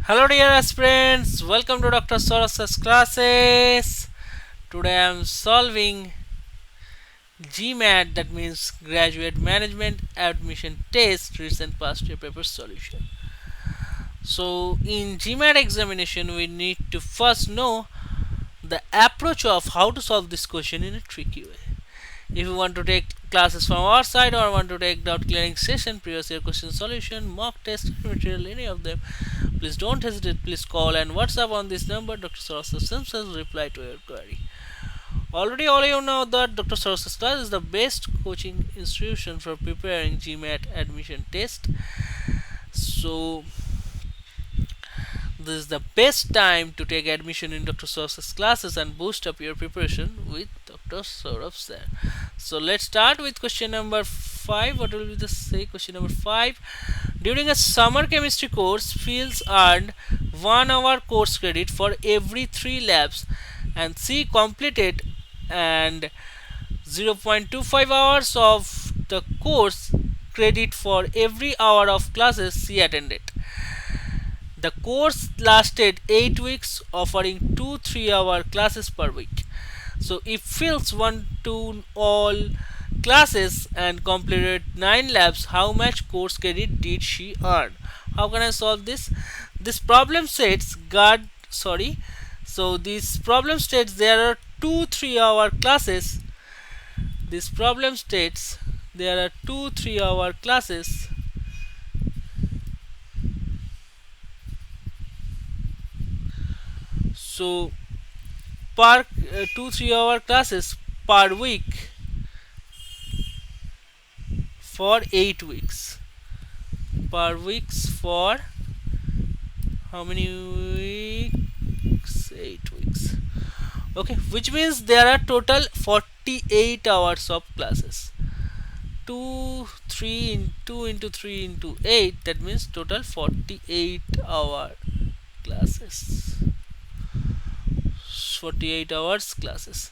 Hello dear aspirants, welcome to Dr. Sourav Sir's classes. Today I am solving GMAT, that means Graduate Management Admission Test Recent Past Year Paper Solution. So in GMAT examination we need to first know the approach of how to solve this question in a tricky way. If you want to take classes from our side or want to take doubt clearing session, previous year question solution, mock test material, any of them, please don't hesitate. Please call and WhatsApp on this number. Dr. Sourav Sir himself reply to your query. Already all you know that Dr. Sourav Sir class is the best coaching institution for preparing GMAT admission test. So this is the best time to take admission in Dr. Source's classes and boost up your preparation with Dr. Sourav Sir. So let's start with question number 5. What will be the say question number 5? During a summer chemistry course, Fields earned 1 hour course credit for every 3 labs and C completed and 0.25 hours of the course credit for every hour of classes she attended. The course lasted 8 weeks, offering 2 3-hour classes per week. So if Fields went to all classes and completed 9 labs, how much course credit did she earn? How can I solve this? This problem states this problem states there are 2 3-hour classes. This problem states there are 2 3-hour classes. So per 2 3-hour classes per week for 8 weeks. Per weeks for how many weeks? 8 weeks. Okay, which means there are total 48 hours of classes. 2 3 2 into 3 into 8, that means total 48 hour classes. 48 hours classes.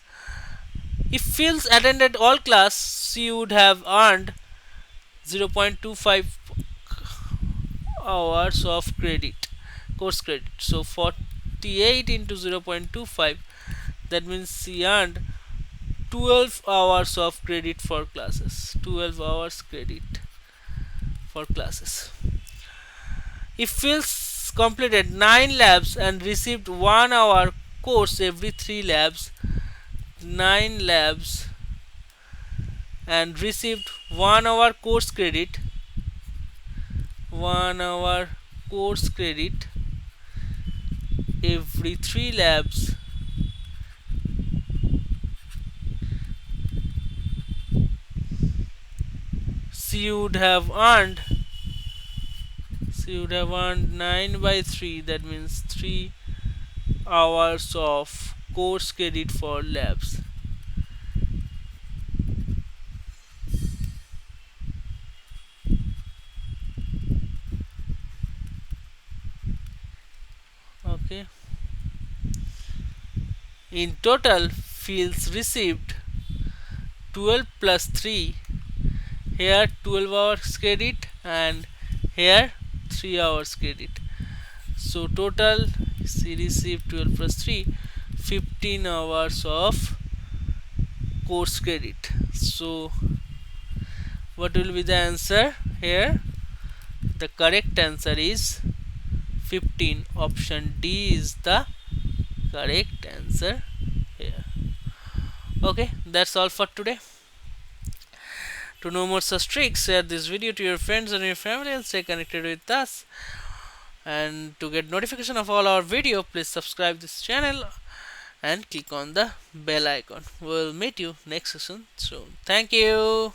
If Fields attended all class, she would have earned 0.25 hours of credit, course credit. So 48 into 0.25, that means she earned 12 hours of credit for classes. 12 hours credit for classes. If Fields completed 9 labs and received 1 hour course every 3 labs, 9 labs and received 1 hour course credit, 1 hour course credit every 3 labs, she would have earned 9 by 3, that means 3 hours of course credit for labs. Okay, in total Fields received 12 plus 3, here 12 hours credit and here 3 hours credit. So total she received 12 plus 3, 15 hours of course credit. So what will be the answer here? The correct answer is 15. Option D is the correct answer here. Okay, that's all for today. To know more such tricks, share this video to your friends and your family and stay connected with us. And to get notification of all our video, please subscribe this channel and click on the bell icon. We'll meet you next session soon. Thank you.